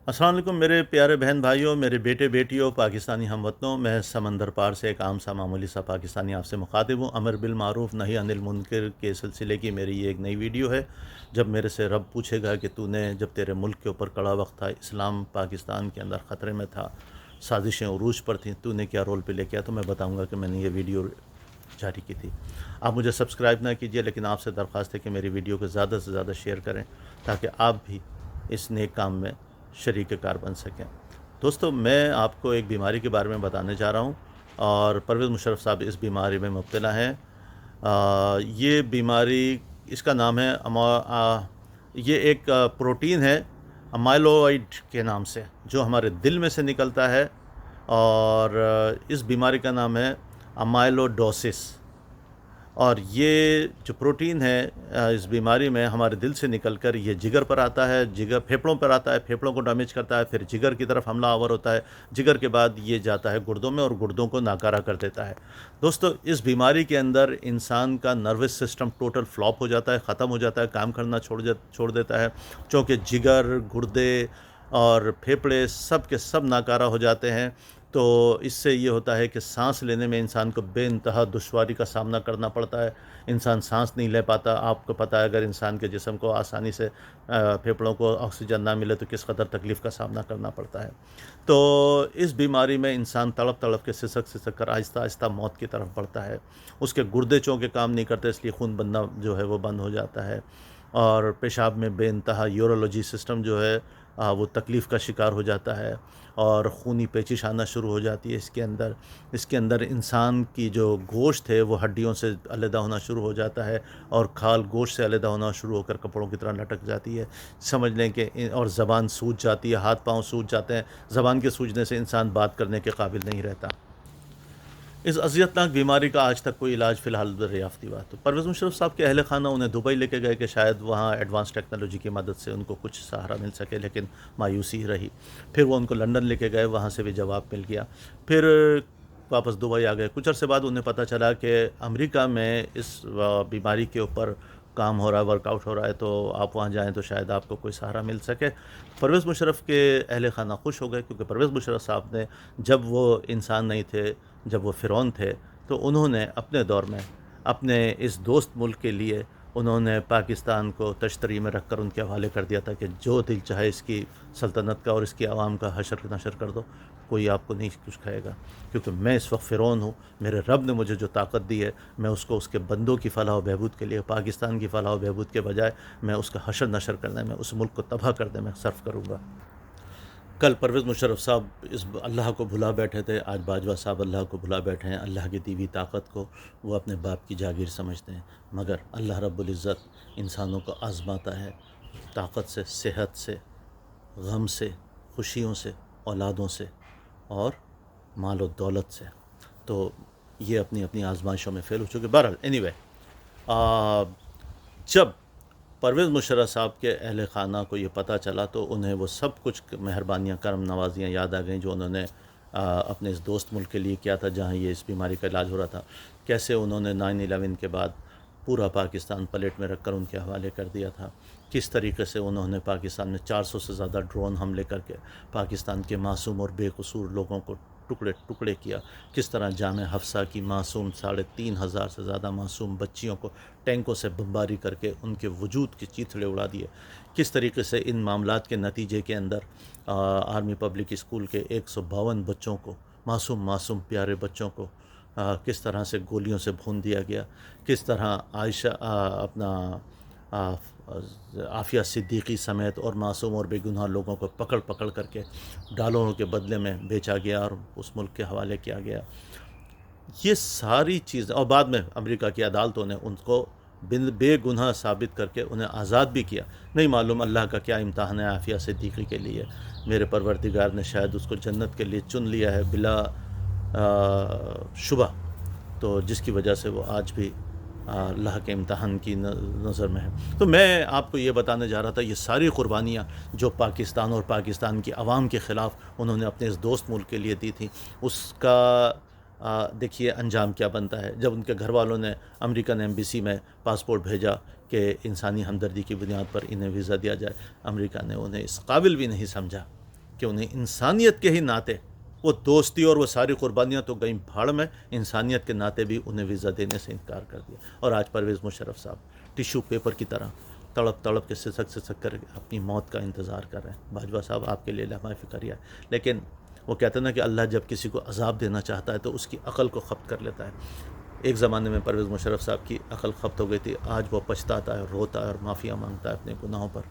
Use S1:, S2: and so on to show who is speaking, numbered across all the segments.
S1: السلام علیکم میرے پیارے بہن بھائیوں، میرے بیٹے بیٹیوں، پاکستانی ہم وطنوں، میں سمندر پار سے ایک عام سا معمولی سا پاکستانی آپ سے مخاطب ہوں۔ امر بالمعروف نہی عن المنکر کے سلسلے کی میری یہ ایک نئی ویڈیو ہے۔ جب میرے سے رب پوچھے گا کہ تو نے جب تیرے ملک کے اوپر کڑا وقت تھا، اسلام پاکستان کے اندر خطرے میں تھا، سازشیں عروج پر تھیں، تو نے کیا رول پلے کیا، تو میں بتاؤں گا کہ میں نے یہ ویڈیو جاری کی تھی۔ آپ مجھے سبسکرائب نہ کیجیے، لیکن آپ سے درخواست ہے کہ میری ویڈیو کو زیادہ سے زیادہ شیئر کریں تاکہ آپ بھی اس نیک کام میں شریک کار بن سکیں۔ دوستو، میں آپ کو ایک بیماری کے بارے میں بتانے جا رہا ہوں، اور پرویز مشرف صاحب اس بیماری میں مبتلا ہیں۔ یہ بیماری، اس کا نام ہے یہ ایک پروٹین ہے امیلوئڈ کے نام سے، جو ہمارے دل میں سے نکلتا ہے، اور اس بیماری کا نام ہے امیلوڈوسس۔ اور یہ جو پروٹین ہے اس بیماری میں ہمارے دل سے نکل کر یہ جگر پر آتا ہے، جگر پھیپھڑوں پر آتا ہے، پھیپھڑوں کو ڈیمیج کرتا ہے، پھر جگر کی طرف حملہ آور ہوتا ہے، جگر کے بعد یہ جاتا ہے گردوں میں اور گردوں کو ناکارہ کر دیتا ہے۔ دوستو، اس بیماری کے اندر انسان کا نروس سسٹم ٹوٹل فلاپ ہو جاتا ہے، ختم ہو جاتا ہے، کام کرنا چھوڑ دیتا ہے، چونکہ جگر، گردے اور پھیپھڑے سب کے سب ناکارہ ہو جاتے ہیں۔ تو اس سے یہ ہوتا ہے کہ سانس لینے میں انسان کو بے انتہا دشواری کا سامنا کرنا پڑتا ہے، انسان سانس نہیں لے پاتا۔ آپ کو پتہ ہے اگر انسان کے جسم کو آسانی سے پھیپھڑوں کو آکسیجن نہ ملے تو کس قدر تکلیف کا سامنا کرنا پڑتا ہے۔ تو اس بیماری میں انسان تڑپ تڑپ کے سسک کر آہستہ آہستہ موت کی طرف بڑھتا ہے۔ اس کے گردے چونکہ کام نہیں کرتے، اس لیے خون بننا جو ہے وہ بند ہو جاتا ہے، اور پیشاب میں بے انتہا یورولوجی سسٹم جو ہے وہ تکلیف کا شکار ہو جاتا ہے، اور خونی پیچش آنا شروع ہو جاتی ہے۔ اس کے اندر انسان کی جو گوشت ہے وہ ہڈیوں سے علیحدہ ہونا شروع ہو جاتا ہے، اور کھال گوشت سے علیحدہ ہونا شروع ہو کر کپڑوں کی طرح لٹک جاتی ہے، سمجھ لیں کہ اور زبان سوج جاتی ہے، ہاتھ پاؤں سوج جاتے ہیں۔ زبان کے سوجنے سے انسان بات کرنے کے قابل نہیں رہتا۔ اس اذیتناک بیماری کا آج تک کوئی علاج فی الحال دریافت ہوا۔ تو پرویز مشرف صاحب کے اہل خانہ انہیں دبئی لے کے گئے کہ شاید وہاں ایڈوانس ٹیکنالوجی کی مدد سے ان کو کچھ سہارا مل سکے، لیکن مایوسی رہی۔ پھر وہ ان کو لندن لے کے گئے، وہاں سے بھی جواب مل گیا۔ پھر واپس دبئی آ گئے۔ کچھ عرصے بعد انہیں پتہ چلا کہ امریکہ میں اس بیماری کے اوپر کام ہو رہا ہے، ورک آؤٹ ہو رہا ہے، تو آپ وہاں جائیں تو شاید آپ کو کوئی سہارا مل سکے۔ پرویز مشرف کے اہل خانہ خوش ہو گئے، کیونکہ پرویز مشرف صاحب نے، جب وہ انسان نہیں تھے، جب وہ فرعون تھے، تو انہوں نے اپنے دور میں اپنے اس دوست ملک کے لیے انہوں نے پاکستان کو تشتری میں رکھ کر ان کے حوالے کر دیا تھا کہ جو دل چاہے اس کی سلطنت کا اور اس کی عوام کا حشر نشر کر دو، کوئی آپ کو نہیں کچھ کہے گا، کیونکہ میں اس وقت فرعون ہوں۔ میرے رب نے مجھے جو طاقت دی ہے، میں اس کو اس کے بندوں کی فلاح و بہبود کے لیے، پاکستان کی فلاح و بہبود کے بجائے میں اس کا حشر نشر کرنے میں، اس ملک کو تباہ کرنے میں صرف کروں گا۔ کل پرویز مشرف صاحب اس اللہ کو بھلا بیٹھے تھے، آج باجوہ صاحب اللہ کو بھلا بیٹھے ہیں۔ اللہ کی دی ہوئی طاقت کو وہ اپنے باپ کی جاگیر سمجھتے ہیں، مگر اللہ رب العزت انسانوں کو آزماتا ہے، طاقت سے، صحت سے، غم سے، خوشیوں سے، اولادوں سے، اور مال و دولت سے۔ تو یہ اپنی اپنی آزمائشوں میں فیل ہو چکے۔ بہرحال جب پرویز مشرف صاحب کے اہل خانہ کو یہ پتہ چلا تو انہیں وہ سب کچھ مہربانیاں، کرم نوازیاں یاد آ گئیں جو انہوں نے اپنے اس دوست ملک کے لیے کیا تھا جہاں یہ اس بیماری کا علاج ہو رہا تھا۔ کیسے انہوں نے 9/11 کے بعد پورا پاکستان پلیٹ میں رکھ کر ان کے حوالے کر دیا تھا، کس طریقے سے انہوں نے پاکستان میں 400 سے زیادہ ڈرون حملے کر کے پاکستان کے معصوم اور بے قصور لوگوں کو ٹکڑے ٹکڑے کیا، کس طرح جامع حفصہ کی معصوم 3,500 سے زیادہ معصوم بچیوں کو ٹینکوں سے بمباری کر کے ان کے وجود کے چیتھڑے اڑا دیے، کس طریقے سے ان معاملات کے نتیجے کے اندر آرمی پبلک اسکول کے 152 بچوں کو، معصوم پیارے بچوں کو کس طرح سے گولیوں سے بھون دیا گیا، کس طرح عائشہ عافیہ صدیقی سمیت اور معصوم اور بے گناہ لوگوں کو پکڑ پکڑ کر کے ڈالروں کے بدلے میں بیچا گیا اور اس ملک کے حوالے کیا گیا۔ یہ ساری چیزیں، اور بعد میں امریکہ کی عدالتوں نے ان کو بے گناہ ثابت کر کے انہیں آزاد بھی کیا۔ نہیں معلوم اللہ کا کیا امتحان ہے عافیہ صدیقی کے لیے، میرے پروردگار نے شاید اس کو جنت کے لیے چن لیا ہے بلا شبہ، تو جس کی وجہ سے وہ آج بھی اللہ کے امتحان کی نظر میں ہے۔ تو میں آپ کو یہ بتانے جا رہا تھا، یہ ساری قربانیاں جو پاکستان اور پاکستان کی عوام کے خلاف انہوں نے اپنے اس دوست ملک کے لیے دی تھیں، اس کا دیکھیے انجام کیا بنتا ہے۔ جب ان کے گھر والوں نے امریکن ایمبیسی میں پاسپورٹ بھیجا کہ انسانی ہمدردی کی بنیاد پر انہیں ویزا دیا جائے، امریکہ نے انہیں اس قابل بھی نہیں سمجھا کہ انہیں انسانیت کے ہی ناطے، وہ دوستی اور وہ ساری قربانیاں تو گئیں بھاڑ میں، انسانیت کے ناطے بھی انہیں ویزا دینے سے انکار کر دیا۔ اور آج پرویز مشرف صاحب ٹیشو پیپر کی طرح تڑپ تڑپ کے سسک کر اپنی موت کا انتظار کر رہے ہیں۔ باجوہ صاحب آپ کے لیے لمحہ فکریہ ہے، لیکن وہ کہتے ہیں نا کہ اللہ جب کسی کو عذاب دینا چاہتا ہے تو اس کی عقل کو خبت کر لیتا ہے۔ ایک زمانے میں پرویز مشرف صاحب کی عقل خبت ہو گئی تھی، آج وہ پچھتاتا ہے، روتا ہے اور معافیاں مانگتا ہے اپنے گناہوں پر۔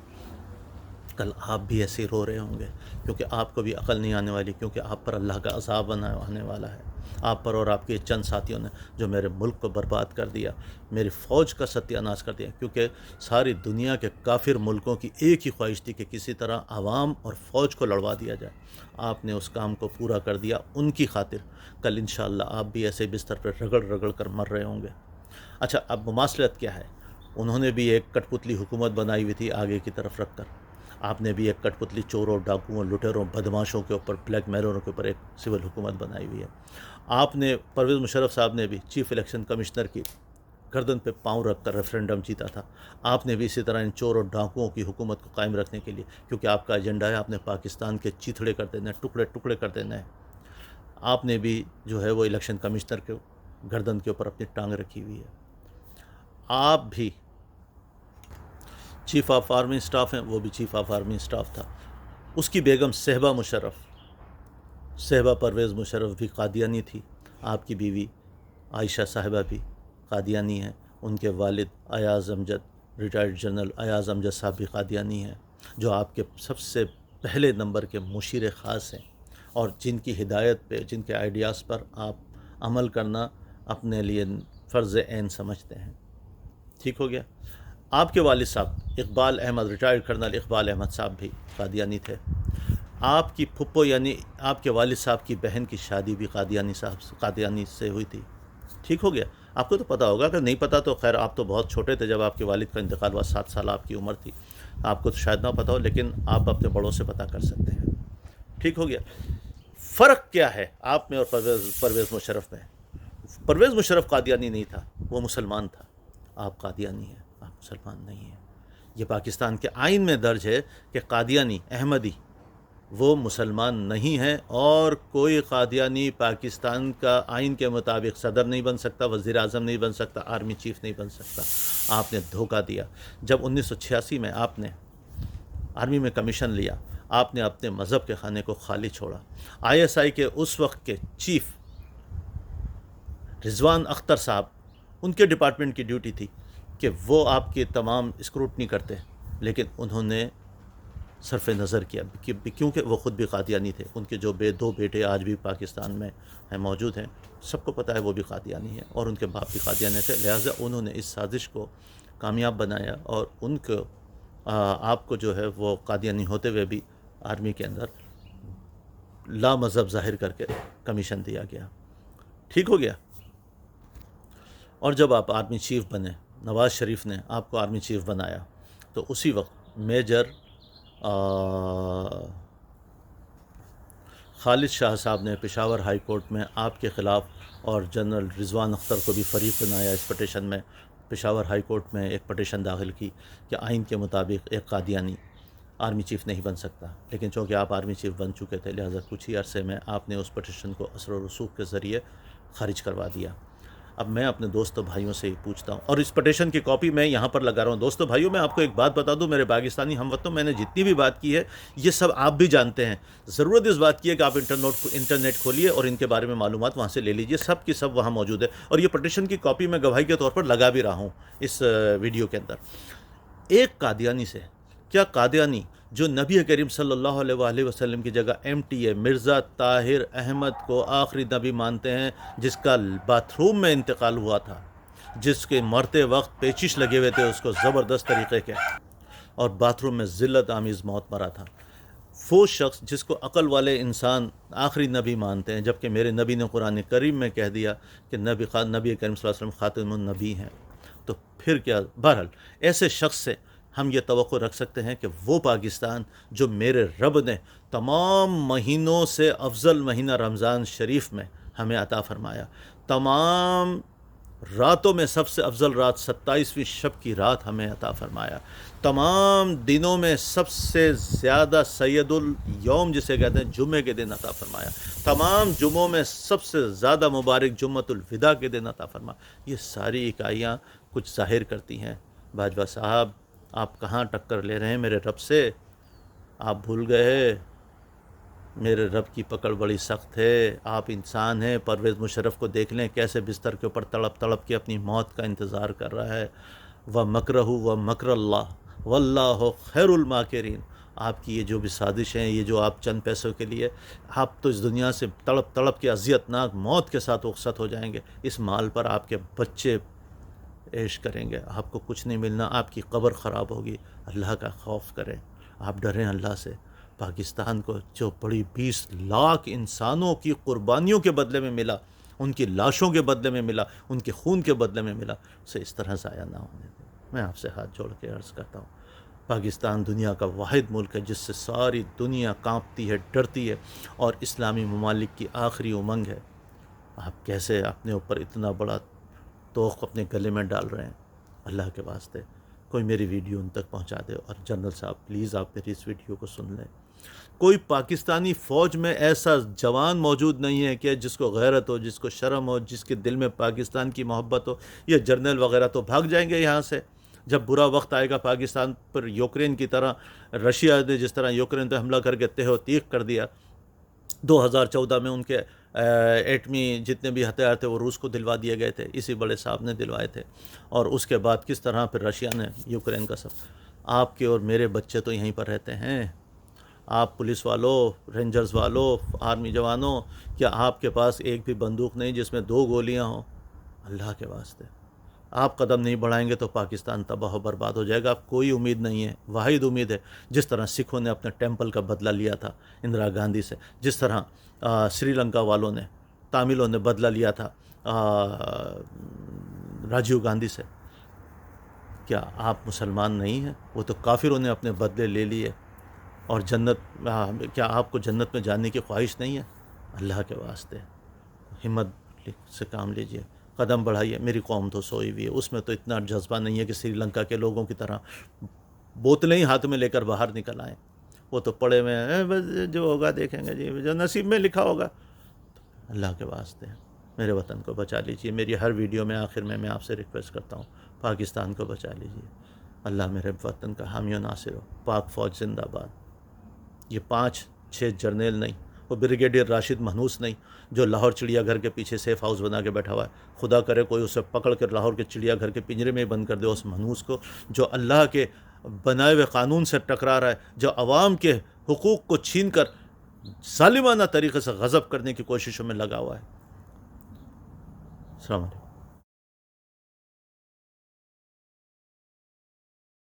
S1: کل آپ بھی ایسے رو رہے ہوں گے، کیونکہ آپ کو بھی عقل نہیں آنے والی، کیونکہ آپ پر اللہ کا عذاب آنے والا ہے، آپ پر اور آپ کے چند ساتھیوں نے جو میرے ملک کو برباد کر دیا، میری فوج کا ستیہ ناش کر دیا، کیونکہ ساری دنیا کے کافر ملکوں کی ایک ہی خواہش تھی کہ کسی طرح عوام اور فوج کو لڑوا دیا جائے۔ آپ نے اس کام کو پورا کر دیا ان کی خاطر۔ کل انشاءاللہ آپ بھی ایسے بستر پر رگڑ رگڑ کر مر رہے ہوں گے۔ اچھا، اب مماثلت کیا ہے؟ انہوں نے بھی ایک کٹ پتلی حکومت بنائی ہوئی تھی آگے کی طرف رکھ کر، آپ نے بھی ایک کٹ پتلی چوروں، ڈاکوؤں، لٹیروں، بدماشوں کے اوپر، بلیک میلروں کے اوپر ایک سول حکومت بنائی ہوئی ہے۔ آپ نے، پرویز مشرف صاحب نے بھی چیف الیکشن کمشنر کی گردن پہ پاؤں رکھ کر ریفرینڈم جیتا تھا۔ آپ نے بھی اسی طرح ان چور اور ڈاکوؤں کی حکومت کو قائم رکھنے کے لیے، کیونکہ آپ کا ایجنڈا ہے آپ نے پاکستان کے چیتھڑے کر دینا ہے، ٹکڑے ٹکڑے کر دینا ہے، آپ نے بھی جو ہے وہ الیکشن کمشنر کے گردن کے اوپر اپنی ٹانگ رکھی ہوئی ہے۔ آپ بھی چیف آف آرمی اسٹاف ہیں، وہ بھی چیف آف آرمی اسٹاف تھا۔ اس کی بیگم صہبا مشرف، صہبا پرویز مشرف بھی قادیانی تھی۔ آپ کی بیوی عائشہ صاحبہ بھی قادیانی ہیں، ان کے والد ایاز امجد، ریٹائرڈ جنرل ایاز امجد صاحب بھی قادیانی ہیں، جو آپ کے سب سے پہلے نمبر کے مشیر خاص ہیں، اور جن کی ہدایت پہ، جن کے آئیڈیاز پر آپ عمل کرنا اپنے لیے فرض عین سمجھتے ہیں۔ ٹھیک ہو گیا؟ آپ کے والد صاحب اقبال احمد، ریٹائرڈ کرنل اقبال احمد صاحب بھی قادیانی تھے۔ آپ کی پھپھو یعنی آپ کے والد صاحب کی بہن کی شادی بھی قادیانی سے ہوئی تھی۔ ٹھیک ہو گیا؟ آپ کو تو پتہ ہوگا، اگر نہیں پتہ تو خیر آپ تو بہت چھوٹے تھے جب آپ کے والد کا انتقال ہوا، 7 سال آپ کی عمر تھی، آپ کو تو شاید نہ پتہ ہو، لیکن آپ اپنے بڑوں سے پتہ کر سکتے ہیں۔ ٹھیک ہو گیا؟ فرق کیا ہے آپ میں اور پرویز مشرف میں؟ پرویز مشرف قادیانی نہیں تھا، وہ مسلمان تھا۔ آپ قادیانی ہیں، آپ مسلمان نہیں ہیں۔ یہ پاکستان کے آئین میں درج ہے کہ قادیانی، احمدی وہ مسلمان نہیں ہیں، اور کوئی قادیانی پاکستان کا آئین کے مطابق صدر نہیں بن سکتا، وزیر اعظم نہیں بن سکتا، آرمی چیف نہیں بن سکتا۔ آپ نے دھوکہ دیا۔ جب 1986 میں آپ نے آرمی میں کمیشن لیا، آپ نے اپنے مذہب کے خانے کو خالی چھوڑا۔ ISI کے اس وقت کے چیف رضوان اختر صاحب، ان کے ڈپارٹمنٹ کی ڈیوٹی تھی کہ وہ آپ کی تمام اسکروٹنی کرتے، لیکن انہوں نے صرف نظر کیا، کیونکہ وہ خود بھی قادیانی تھے۔ ان کے جو 2 بیٹے آج بھی پاکستان میں ہیں، موجود ہیں، سب کو پتہ ہے وہ بھی قادیانی ہیں، اور ان کے باپ بھی قادیانی تھے، لہٰذا انہوں نے اس سازش کو کامیاب بنایا، اور ان کو آپ کو جو ہے وہ قادیانی ہوتے ہوئے بھی آرمی کے اندر لا مذہب ظاہر کر کے کمیشن دیا گیا۔ ٹھیک ہو گیا؟ اور جب آپ آرمی چیف بنے، نواز شریف نے آپ کو آرمی چیف بنایا، تو اسی وقت میجر خالد شاہ صاحب نے پشاور ہائی کورٹ میں آپ کے خلاف، اور جنرل رضوان اختر کو بھی فریق بنایا اس پٹیشن میں، پشاور ہائی کورٹ میں ایک پٹیشن داخل کی کہ آئین کے مطابق ایک قادیانی آرمی چیف نہیں بن سکتا، لیکن چونکہ آپ آرمی چیف بن چکے تھے، لہٰذا کچھ ہی عرصے میں آپ نے اس پٹیشن کو اثر و رسوخ کے ذریعے خارج کروا دیا۔ اب میں اپنے دوستوں بھائیوں سے ہی پوچھتا ہوں، اور اس پٹیشن کی کاپی میں یہاں پر لگا رہا ہوں۔ دوستوں بھائیوں، میں آپ کو ایک بات بتا دوں، میرے پاکستانی ہم وطنوں، میں نے جتنی بھی بات کی ہے یہ سب آپ بھی جانتے ہیں۔ ضرورت اس بات کی ہے کہ آپ انٹرنیٹ کھولیے اور ان کے بارے میں معلومات وہاں سے لے لیجئے، سب کی سب وہاں موجود ہے، اور یہ پٹیشن کی کاپی میں گواہی کے طور پر لگا بھی رہا ہوں اس ویڈیو کے اندر۔ ایک قادیانی سے، کیا قادیانی جو نبی کریم صلی اللہ علیہ وآلہ وسلم کی جگہ MTA مرزا طاہر احمد کو آخری نبی مانتے ہیں، جس کا باتھ روم میں انتقال ہوا تھا، جس کے مرتے وقت پیچش لگے ہوئے تھے اس کو زبردست طریقے کے، اور باتھ روم میں ذلت آمیز موت مرا تھا، وہ شخص جس کو عقل والے انسان آخری نبی مانتے ہیں، جبکہ میرے نبی نے قرآن کریم میں کہہ دیا کہ نبی کریم صلی اللہ علیہ وسلم خاتم النبی ہیں، تو پھر کیا؟ بہرحال ایسے شخص سے ہم یہ توقع رکھ سکتے ہیں کہ وہ پاکستان جو میرے رب نے تمام مہینوں سے افضل مہینہ رمضان شریف میں ہمیں عطا فرمایا، تمام راتوں میں سب سے افضل رات 27ویں شب کی رات ہمیں عطا فرمایا، تمام دنوں میں سب سے زیادہ سید الیوم جسے کہتے ہیں جمعے کے دن عطا فرمایا، تمام جمعوں میں سب سے زیادہ مبارک جمعۃ الوداع کے دن عطا فرمایا۔ یہ ساری اکائیاں کچھ ظاہر کرتی ہیں۔ باجوہ صاحب آپ کہاں ٹکر لے رہے ہیں میرے رب سے؟ آپ بھول گئے میرے رب کی پکڑ بڑی سخت ہے۔ آپ انسان ہیں، پرویز مشرف کو دیکھ لیں کیسے بستر کے اوپر تڑپ تڑپ کے اپنی موت کا انتظار کر رہا ہے۔ وَمَكْرَهُ وَمَكْرَ اللَّهِ وَاللَّهُ خَيْرُ الْمَاكِرِينَ۔ آپ کی یہ جو بھی سازش ہیں، یہ جو آپ چند پیسوں کے لیے، آپ تو اس دنیا سے تڑپ تڑپ کے اذیتناک موت کے ساتھ رخصت ہو جائیں گے۔ اس مال پر آپ کے بچے عیش کریں گے، آپ کو کچھ نہیں ملنا، آپ کی قبر خراب ہوگی۔ اللہ کا خوف کریں، آپ ڈریں اللہ سے۔ پاکستان کو جو بڑی 20 لاکھ انسانوں کی قربانیوں کے بدلے میں ملا، ان کی لاشوں کے بدلے میں ملا، ان کے خون کے بدلے میں ملا، اسے اس طرح ضائع نہ ہونے دیں۔ میں آپ سے ہاتھ جوڑ کے عرض کرتا ہوں، پاکستان دنیا کا واحد ملک ہے جس سے ساری دنیا کانپتی ہے، ڈرتی ہے، اور اسلامی ممالک کی آخری امنگ ہے۔ آپ کیسے اپنے اوپر اتنا بڑا توق اپنے گلے میں ڈال رہے ہیں؟ اللہ کے واسطے کوئی میری ویڈیو ان تک پہنچا دے، اور جنرل صاحب پلیز آپ میری اس ویڈیو کو سن لیں۔ کوئی پاکستانی فوج میں ایسا جوان موجود نہیں ہے کہ جس کو غیرت ہو، جس کو شرم ہو، جس کے دل میں پاکستان کی محبت ہو۔ یہ جرنیل وغیرہ تو بھاگ جائیں گے یہاں سے جب برا وقت آئے گا پاکستان پر، یوکرین کی طرح، رشیا نے جس طرح یوکرین پہ حملہ کر کے تہہ و تیغ کر دیا۔ 2014 میں ان کے ایٹمی جتنے بھی ہتھیار تھے وہ روس کو دلوا دیے گئے تھے، اسی بڑے صاحب نے دلوائے تھے۔ اور اس کے بعد کس طرح پھر رشیا نے یوکرین کا سب۔ آپ کے اور میرے بچے تو یہیں پر رہتے ہیں۔ آپ پولیس والوں، رینجرز والوں، آرمی جوانوں، کیا آپ کے پاس ایک بھی بندوق نہیں جس میں 2 گولیاں ہوں؟ اللہ کے واسطے آپ قدم نہیں بڑھائیں گے تو پاکستان تباہ و برباد ہو جائے گا۔ اب کوئی امید نہیں ہے، واحد امید ہے جس طرح سکھوں نے اپنے ٹیمپل کا بدلہ لیا تھا اندرا گاندھی سے، جس طرح سری لنکا والوں نے، تاملوں نے بدلہ لیا تھا راجیو گاندھی سے۔ کیا آپ مسلمان نہیں ہیں؟ وہ تو کافروں نے اپنے بدلے لے لیے۔ اور جنت، کیا آپ کو جنت میں جانے کی خواہش نہیں ہے؟ اللہ کے واسطے ہمت سے کام لیجئے، قدم بڑھائیے۔ میری قوم تو سوئی ہوئی ہے، اس میں تو اتنا جذبہ نہیں ہے کہ سری لنکا کے لوگوں کی طرح بوتلیں ہی ہاتھ میں لے کر باہر نکل آئیں۔ وہ تو پڑے ہوئے ہیں، بس جو ہوگا دیکھیں گے جی، جو نصیب میں لکھا ہوگا۔ اللہ کے واسطے میرے وطن کو بچا لیجئے۔ میری ہر ویڈیو میں آخر میں آپ سے ریکویسٹ کرتا ہوں، پاکستان کو بچا لیجئے۔ اللہ میرے وطن کا حامی و ناصر ہو۔ پاک فوج زندہ باد۔ یہ 5-6 جرنیل نہیں، وہ بریگیڈیئر راشد مہنوس نہیں جو لاہور چڑیا گھر کے پیچھے سیف ہاؤس بنا کے بیٹھا ہوا ہے۔ خدا کرے کوئی اسے پکڑ کر لاہور کے چڑیا گھر کے پنجرے میں ہی بند کر دے اس مہنوس کو، جو اللہ کے بنائے ہوئے قانون سے ٹکرا رہا ہے، جو عوام کے حقوق کو چھین کر ظالمانہ طریقے سے غصب کرنے کی کوششوں میں لگا ہوا ہے۔ السلام علیکم۔